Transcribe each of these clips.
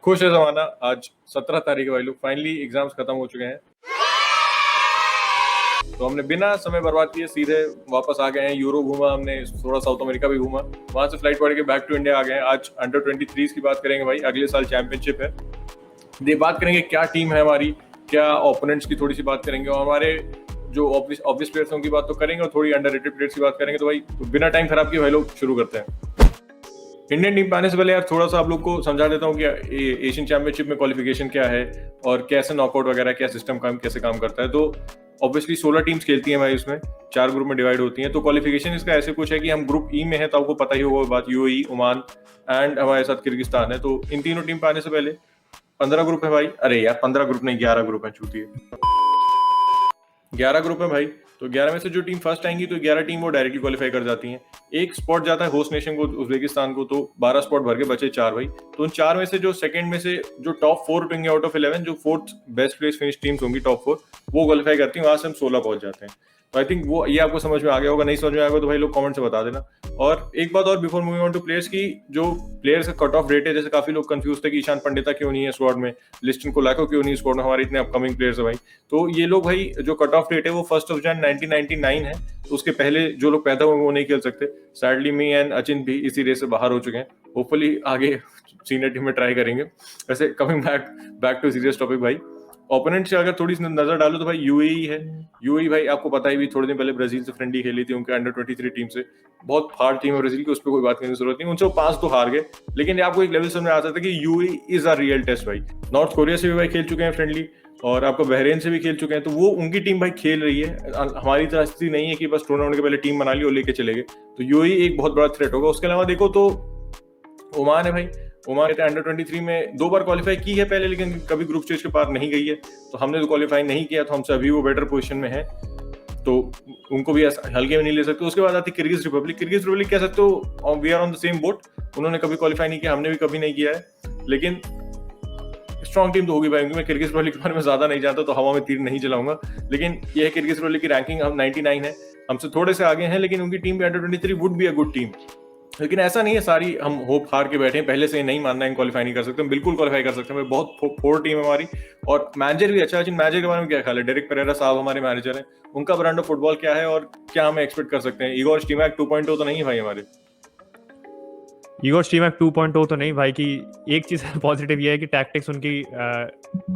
खुश है ज़माना। आज 17 तारीख है भाई लोग, फाइनली एग्जाम्स खत्म हो चुके हैं। तो हमने बिना समय बर्बाद किए सीधे वापस आ गए हैं। यूरो घूमा हमने, थोड़ा साउथ अमेरिका भी घूमा, वहां से फ्लाइट पकड़ के बैक टू इंडिया आ गए हैं। आज अंडर 23 की बात करेंगे भाई, अगले साल चैंपियनशिप है। ये बात करेंगे क्या टीम है हमारी, क्या ओपोनेंट्स की थोड़ी सी बात करेंगे, और हमारे जो ऑब्वियस प्लेयर्स हैं उनकी बात तो करेंगे, और थोड़ी अंडररेटेड प्लेयर्स की बात करेंगे। तो भाई बिना टाइम खराब किए भाई लोग शुरू करते हैं। इंडियन टीम पे आने से पहले यार थोड़ा सा आप लोग को समझा देता हूँ कि एशियन चैंपियनशिप में क्वालिफिकेशन क्या है और कैसे नॉकआउट वगैरह, क्या सिस्टम कैसे काम करता है। तो ऑब्वियसली 16 टीम्स खेलती हैं भाई, उसमें 4 ग्रुप में डिवाइड होती हैं। तो क्वालिफिकेशन इसका ऐसे कुछ है कि हम ग्रुप ई में है, तो आपको पता ही होगा बात, यूएई, ओमान एंड हमारे साथ किर्गिस्तान है। तो इन तीनों टीम पे आने से पहले 15 ग्रुप है भाई। अरे यार 15 ग्रुप नहीं, 11 ग्रुप है, चूतिए 11 ग्रुप है भाई। तो 11 में से जो टीम फर्स्ट आएंगी तो 11 टीम वो डायरेक्टली क्वालिफाई कर जाती हैं। एक स्पॉट जाता है होस्ट नेशन को, उज्बेकिस्तान को, तो 12 स्पॉट भर के बचे 4 भाई। तो उन 4 में से जो सेकंड में से जो टॉप 4 उठेंगे आउट ऑफ 11, जो fourth best place finish teams होंगी टॉप 4, वो क्वालिफाई करती हैं। वहां से हम 16 पहुंच जाते हैं। तो आई थिंक वो ये आपको समझ में आ गया होगा। नहीं समझ में आएगा तो भाई लोग कमेंट से बता देना। और एक बात और before moving on two players की, जो प्लेयर्स का कट ऑफ रेट है, जैसे काफी लोग कंफ्यूज थे कि ईशान पंडिता क्यों नहीं है स्क्वाड में, लिस्टन कोलाको क्यों नहीं स्क्वाड में, हमारे इतने अपकमिंग प्लेयर्स है भाई। तो ये लोग भाई, जो कट ऑफ रेट है वो 1 जनवरी 1999 है। तो उसके पहले जो लोग पैदा हुए वो नहीं खेल सकते। सैडली मी एंड अचिन भी इसी रेस से बाहर हो चुके हैं। होपफुली आगे सीनियर टीम में ट्राई करेंगे। वैसे coming back to serious topic भाई, ओपोनेंट से अगर थोड़ी सी नजर डालो तो भाई यूएई है। यूएई भाई आपको पता ही भी, थोड़े दिन पहले ब्राजील से फ्रेंडली खेली थी, उनके अंडर 23 टीम से। बहुत हार्ड टीम है ब्राजील की, उस पर कोई बात करने की जरूरत नहीं। उनसे वो 5 तो हार गए, लेकिन आपको एक लेवल समझ आ सकता है कि UAE is a real test भाई। नॉर्थ कोरिया से भी भाई खेल चुके हैं फ्रेंडली, और आपको बहरेन से भी खेल चुके हैं। तो वो उनकी टीम भाई खेल रही है। हमारी तरह स्थिति नहीं है कि बस टूर्नामेंट के पहले टीम बना ली और लेके चले गए। तो यूएई एक बहुत बड़ा थ्रेट होगा। उसके अलावा देखो तो ओमान है भाई। ओमान अंडर 23 में 2 बार क्वालिफाई की है पहले, लेकिन कभी ग्रुप स्टेज के पार नहीं गई है। तो हमने तो क्वालिफाई नहीं किया, तो हमसे अभी वो बेटर पोजीशन में है, तो उनको भी हल्के में नहीं ले सकते। उसके बाद आती किर्गिज रिपब्लिक। किर्गिज रिपब्लिक कह सकते हो we are on the same boat. उन्होंने कभी क्वालिफाई नहीं किया, हमने भी कभी नहीं किया है, लेकिन स्ट्रॉन्ग टीम तो होगी भाई। मैं किर्गिज रिपब्लिक के बारे में ज्यादा नहीं जानता, तो हवा में तीर नहीं चलाऊंगा। लेकिन यह है किर्गिज रिपब्लिक की रैंकिंग हम 99 है, हमसे थोड़े से आगे हैं, लेकिन उनकी टीम भी under 23 would be a good team. लेकिन ऐसा नहीं है सारी हम होप हार के बैठे हैं, पहले से नहीं मानना है क्वालिफाई नहीं कर सकते। हम बिल्कुल क्वालिफाई कर सकते हैं। बहुत फोर टीम है हमारी, और मैनेजर भी अच्छा है। मैनेजर के बारे में क्या ख्याल है? डेरिक पेरेरा साहब हमारे मैनेजर हैं, उनका ब्रांड ऑफ फुटबॉल क्या है और क्या हमें एक्सपेक्ट कर सकते हैं? इगोर स्टीमैक 2.0 तो नहीं है भाई हमारे? ईगोर स्टीमैक 2.0 तो नहीं भाई। की एक चीज पॉजिटिव ये है कि टैक्टिक्स उनकी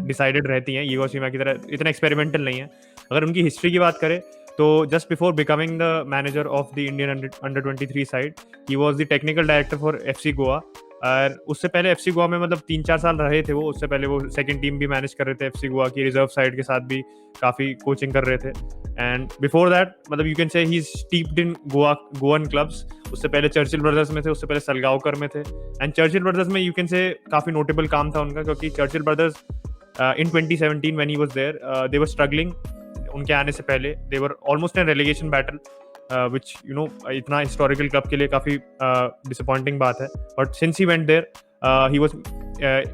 डिसाइडेड रहती हैं। ईगोर स्टीमैक की तरह इतना एक्सपेरिमेंटल नहीं है। अगर उनकी हिस्ट्री की बात करें तो just before becoming the manager of the Indian under 23 side, he was the technical director for FC Goa. और उससे पहले एफसी गोवा में मतलब 3-4 साल रहे थे वो। उससे पहले वो सेकंड टीम भी मैनेज कर रहे थे एफसी गोवा की, रिजर्व साइड के साथ भी काफ़ी कोचिंग कर रहे थे। एंड बिफोर दैट मतलब यू कैन से he is steeped in Goan clubs. उससे पहले चर्चिल ब्रदर्स में थे, उससे पहले सलगावकर में थे। एंड चर्चिल ब्रदर्स में यू कैन से काफ़ी नोटेबल काम था उनका, क्योंकि Churchill Brothers in 2017 when he was there, they were struggling. उनके आने से पहले they were almost in relegation battle, which you know इतना हिस्टोरिकल क्लब के लिए काफ़ी डिसअपॉइंटिंग बात है। But since he went there he was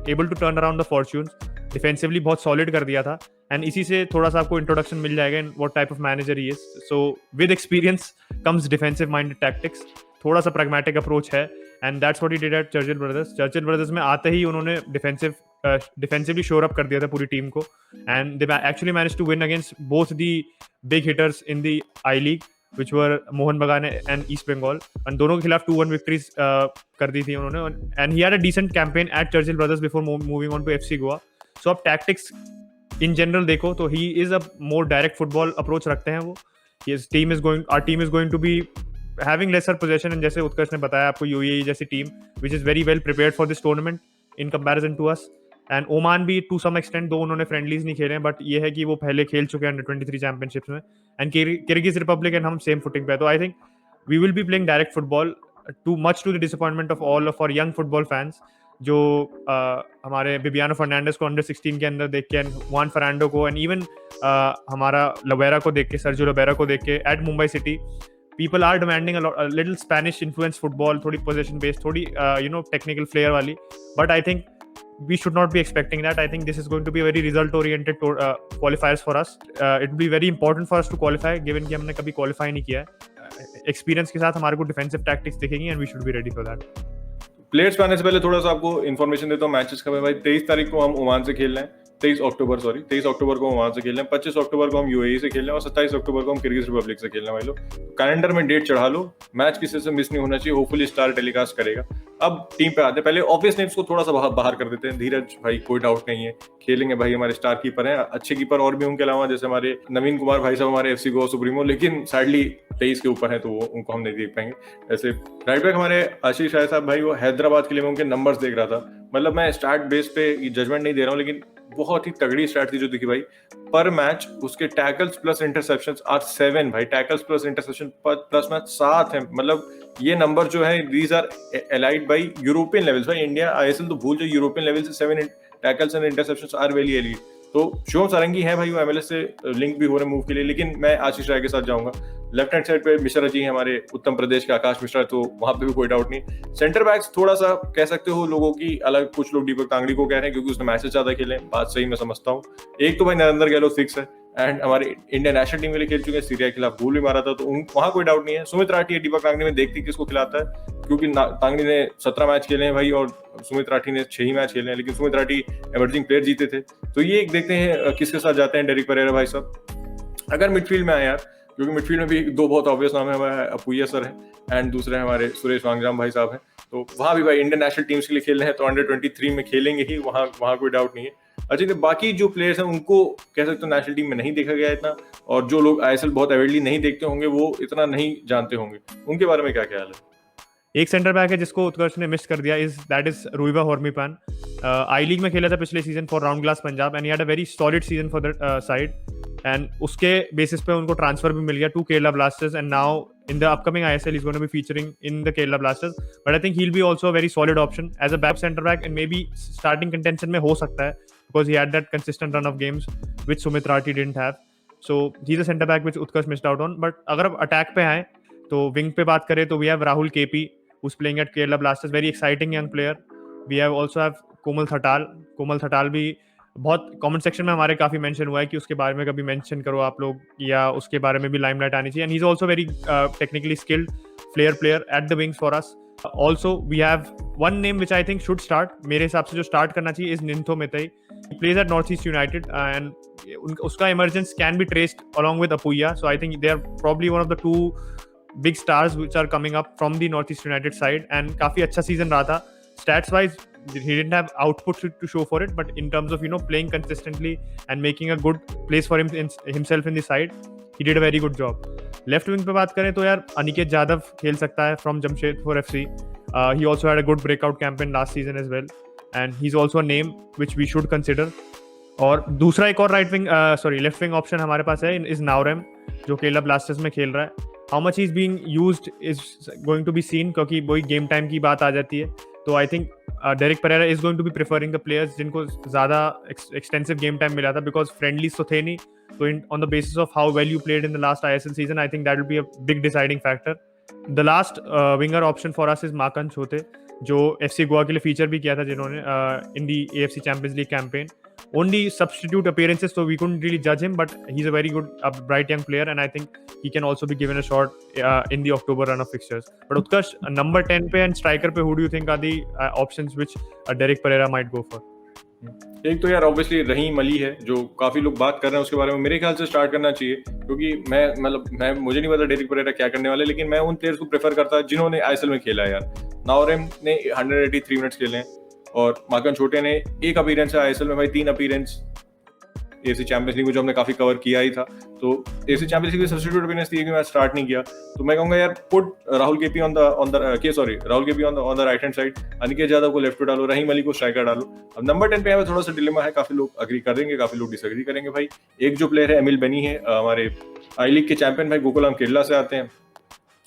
able to turn around the fortunes. Defensively बहुत सॉलिड कर दिया था। एंड इसी से थोड़ा सा आपको इंट्रोडक्शन मिल जाएगा in what type of manager he is. So with experience comes defensive minded tactics, थोड़ा सा प्रैग्मेटिक अप्रोच है। And that's what he did at Churchill Brothers. Churchill Brothers में आते ही उन्होंने डिफेंसिवली शोर अप कर दिया था पूरी टीम को। And they actually manage to win against both the big hitters in the I League, which were Mohun Bagan and east Bengal. और दोनों के खिलाफ 2-1 विक्ट्रीज कर दी थी उन्होंने। And he had a decent campaign at Churchill Brothers before moving on to FC Goa. So आप tactics in general देखो तो he is a more direct football approach रखते हैं वो। Our team is going to be having lesser possession. And जैसे उत्कर्ष ने बताया आपको, यूएई जैसी team which is very well prepared for this tournament in comparison to us. And Oman भी to some extent, दो उन्होंने फ्रेंडलीज नहीं खेले हैं, बट ये है कि वो पहले खेल चुके हैं अंडर 23 चैंपियनशिप्स में। एंड किर्गिज रिपब्लिक एंड हम सेम फुटिंग पे। तो I think we will be playing direct football, too much to the disappointment of all of our young football fans, जो हमारे बिबियानो फर्नांडिस को अंडर 16 के अंदर देख के, एंड जुआन फर्नांडो को, एंड इवन हमारा लोबेरा को देख के, सर्जियो लोबेरा को देख के at Mumbai City, people are demanding a little Spanish influence football, थोड़ी possession based, थोड़ी technical flair वाली. But I think we should not be expecting that. I think this is going to be a very result oriented qualifiers for us. It will be very important for us to qualify, given कि हमने कभी qualify नहीं किया है. Experience के साथ हमारे को defensive tactics दिखेंगी, and we should be ready for that. Players पे आने से पहले थोड़ा सा आपको इन्फॉर्मेशन देता हूँ मैचेस का। भाई 23 तारीख को हम ओमान से खेल रहे हैं, 23 अक्टूबर को ओमान से खेल रहे हैं, 25 अक्टूबर को हम यूएई से खेल रहे हैं और 27 अक्टूबर को हम किर्गिज रिपब्लिक से खेल रहे हैं। भाई लोग कैलेंडर में डेट चढ़ा लो, मैच किसी से मिस नहीं होना चाहिए। होपफुली स्टार टेलीकास्ट करेगा। अब टीम पे आते हैं, पहले ऑब्वियस नेम्स को थोड़ा सा बाहर कर देते हैं। धीरज भाई कोई डाउट नहीं है खेलेंगे भाई, हमारे स्टार कीपर हैं, अच्छे कीपर और भी उनके अलावा, जैसे हमारे नवीन कुमार भाई साहब हमारे एफसी गोवा सुप्रीमो, लेकिन सैडली 23 के ऊपर है तो उनको हम नहीं देख पाएंगे। ऐसे राइट बैक हमारे आशीष राय साहब भाई, वो हैदराबाद के लिए मैं उनके नंबर्स देख रहा था। मतलब मैं स्टार्ट बेस पे जजमेंट नहीं दे रहा हूँ, लेकिन बहुत ही तगड़ी स्टार्ट थी जो दिखी भाई। पर मैच उसके टैकल्स प्लस इंटरसेप्शंस आर 7 भाई, tackles plus interception plus match 7 है। मतलब ये नंबर जो है these are allied by European levels. भाई इंडिया आईएसएल तो भूल जाओ, यूरोपियन लेवल से 7 tackles and interceptions are very elite. तो शिवम सारंगी है भाई, वो एमएलएस से लिंक भी हो रहे मूव के लिए, लेकिन मैं आशीष राय के साथ जाऊंगा। लेफ्ट हैंड साइड पे मिश्रा जी हैं हमारे उत्तम प्रदेश के, आकाश मिश्रा, तो वहां पे भी कोई डाउट नहीं। सेंटर बैक्स थोड़ा सा कह सकते हो लोगों की अलग, कुछ लोग दीपक तांगड़ी को कह रहे हैं क्योंकि उसने मैचेस ज्यादा खेले, बात सही मैं समझता हूँ। एक तो भाई नरेंद्र गहलोत फिक्स है, एंड हमारे इंडियन नेशनल टीम के लिए खेल चुके हैं, सीरिया के खिलाफ गोल भी मारा था, तो वहां कोई डाउट नहीं है। सुमित राठी है, दीपक तांगड़ी में देखती किसको खिलाता है, क्योंकि तांगड़ी ने 17 मैच खेले हैं भाई और सुमित राठी ने 6 ही मैच खेले हैं, लेकिन सुमित राठी एमर्जिंग प्लेयर जीते थे। तो ये एक देखते हैं किसके साथ जाते हैं डेरिक परेरा भाई साहब। अगर मिडफील्ड में आए यार, क्योंकि मिडफील्ड में भी दो बहुत ऑब्वियस नाम है, हमारे अपुया सर है एंड दूसरे हमारे सुरेश वांगजाम भाई साहब हैं। तो वहाँ भी भाई इंडियन नेशनल टीम्स के लिए खेल रहे हैं, तो अंडर 23 में खेलेंगे ही, वहाँ कोई डाउट नहीं है। अच्छा, तो बाकी जो प्लेयर्स हैं उनको कह सकते हो नेशनल टीम में नहीं देखा गया इतना, और जो लोग आईएसएल बहुत एविडली नहीं देखते होंगे वो इतना नहीं जानते होंगे, उनके बारे में क्या ख्याल है? एक सेंटर बैक है जिसको उत्कर्ष ने मिस कर दिया, that is Ruivah Hormipam. I League में खेला था पिछले season for Round Glass Punjab and he had a very solid season for that side, and उसके बेसिस पे उनको ट्रांसफर भी मिल गया to Kerala Blasters, and now in the upcoming ISL he's going to be featuring in the Kerala Blasters, but I think he'll be also a very solid option as a back center back and maybe starting contention में हो सकता है because he had that consistent run of games which Sumit Rathi didn't have, so he's a center back which Utkarsh missed out on. But अगर अब attack पे आए तो wing पे बात करें तो we have Rahul KP who's playing at Kerala Blasters, very exciting young player. We have also have Komal Thatal भी बहुत कमेंट सेक्शन में हमारे काफी मेंशन हुआ है कि उसके बारे में कभी मेंशन करो आप लोग, या उसके बारे में भी लाइमलाइट आनी चाहिए, and he is also very technically skilled player at the wings for us. Also we have one name which I think should start, मेरे हिसाब से जो स्टार्ट करना चाहिए is Nintho Metai. He plays at North East United and उसका emergence can be traced along with Apuya, so I think they are probably one of the two big stars which are coming up from the North East United side, and काफी अच्छा season रहा था stats wise. He didn't have output to show for it, but in terms of playing consistently and making a good place for himself in the side, he did a very good job. Left wing पे बात करें तो यार अनिकेत जाधव खेल सकता है from Jamshedpur FC. He also had a good breakout campaign last season as well, and he's also a name which we should consider. और दूसरा एक और लेफ्ट विंग ऑप्शन हमारे पास है इज नाउरेम, जो केरला ब्लास्टर्स में खेल रहा है. How much is being used is going to be seen, क्योंकि वही गेम टाइम की बात आ जाती है. तो I think Derrick Pereira is going to be preferring the players जिनको ज़्यादा एक्सटेंसिव गेम टाइम मिला था, बिकॉज फ्रेंडलीज तो थे नहीं. तो on the basis of how well you played in the last ISL season, I think that will be a big deciding factor. The last winger option for us is Makan Chothe, जो FC Goa के लिए feature भी किया था जिन्होंने इन दी AFC champions league campaign. Only substitute appearances, so we couldn't really judge him, but he's a very good, bright young player, and I think he can also be given a shot in the October run of fixtures. But Utkarsh, number 10 पे and striker पे, who do you think are the options which Derek Pereira might go for? एक तो यार obviously रहीम अली है, जो काफी लोग बात कर रहे हैं उसके बारे में. मेरे ख्याल से स्टार्ट करना चाहिए, क्योंकि मैं मुझे नहीं पता डेरिक परेरा क्या करने वाले, लेकिन मैं उन प्लेयर्स को प्रेफर करता जिन्होंने ISL में खेला है यार. नाउरेम ने 183 मिनट्स खेले हैं, और माकन छोटे ने एक अपीयरेंस है ISL में भाई, 3 अपीयरेंस AFC चैंपियंस लीग में जो हमने काफी कवर किया ही था. तो AFC चैंपियंस लीग में सब्स्टिट्यूट अपीयरेंस थी, मैं स्टार्ट नहीं किया. तो मैं कहूंगा यार put Rahul KP on the right hand side, Aniket Yadav को लेफ्ट पे डालो, रहीम अली को स्ट्राइकर डालो. अब नंबर 10 पे हमें थोड़ा सा डिलेमा है, काफी लोग अग्री कर देंगे, काफी लोग डिसएग्री करेंगे भाई. एक जो प्लेयर है एमिल बेनी है, हमारे आई लीग के चैंपियन भाई, गोकुलम केरला से आते हैं.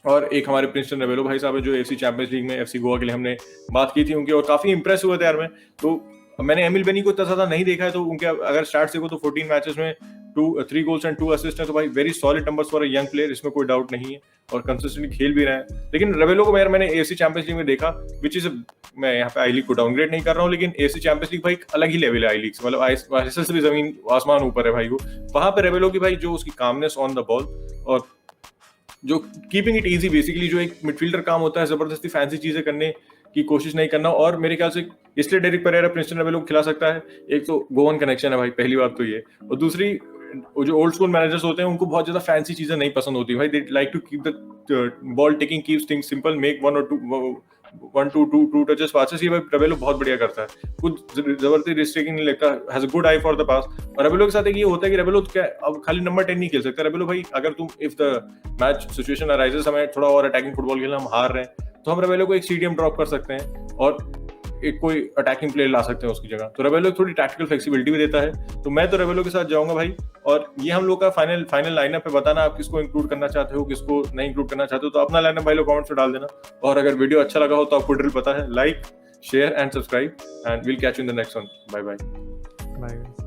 और एक हमारे प्रिंसटन रेबेलो भाई साहब है, जो AFC चैंपियंस लीग में FC गोवा के लिए हमने बात की थी उनकी, और काफी इंप्रेस हुए थे यार. मैं तो मैंने एमिल बेनी को इतना ज्यादा नहीं देखा है, तो उनके अगर स्टार्ट देखो तो 14 मैचेस में 3 गोल्स एंड 2 असिस्ट है, तो भाई very solid numbers for a young player, इसमें कोई डाउट नहीं है, और कंसिस्टेंटली खेल भी रहे हैं. लेकिन रेबेलो को मैंने AFC चैंपियंस लीग में देखा, विच इज मैं यहाँ पे आई लीग को डाउनग्रेड नहीं कर रहा हूँ, लेकिन AFC चैंपियंस लीग भाई अलग ही लेवल है आई लीग से, मतलब ISL से भी जमीन आसमान ऊपर है भाई. वो वहां पे रेबेलो की भाई जो उसकी कामनेस ऑन द बॉल, और जो कीपिंग इट इजी बेसिकली, जो एक मिडफील्डर काम होता है जबरदस्ती फैंसी चीजें करने की कोशिश नहीं करना। और मेरे ख्याल से इसलिए डेरिक पेरेरा प्रिंसटन रेबेलो को खिला सकता है, एक तो गोवन कनेक्शन है भाई, पहली बात तो ये, और दूसरी जो ओल्ड स्कूल मैनेजर्स होते हैं उनको बहुत ज्यादा फैंसी चीजें नहीं पसंद होती भाई, they like to keep the ball taking, keeps things simple, make one two touches passes. ये भाई रेबेलो बहुत बढ़िया करता है, कुछ जबरदस्ती रिस्ट्रिक्टिंग नहीं लगता, has a good eye for the pass. और रेबेलो के साथ एक ये होता है कि रेबेलो क्या अब खाली नंबर 10 नहीं खेल सकता रेबेलो भाई, अगर तुम if the match situation arises, हमें थोड़ा और अटैकिंग फुटबॉल खेलना, हम हार रहे हैं, तो हम रेबेलो को एक सीडीएम ड्रॉप कर सकते हैं और एक कोई अटैकिंग प्लेयर ला सकते हैं उसकी जगह। तो रेबेलो थोड़ी टैक्टिकल फ्लेक्सिबिलिटी भी देता है, तो मैं तो रेबेलो के साथ जाऊंगा भाई। और ये हम लोग का फाइनल लाइनअप पे बताना आप किसको इंक्लूड करना चाहते हो, किसको नहीं इंक्लूड करना चाहते हो, तो अपना लाइनअप भाई लोग कमेंट्स में डाल देना। और अगर वीडियो अच्छा लगा हो तो आपको ड्रिल पता है, like share and subscribe, and will catch you in the next one. Bye bye.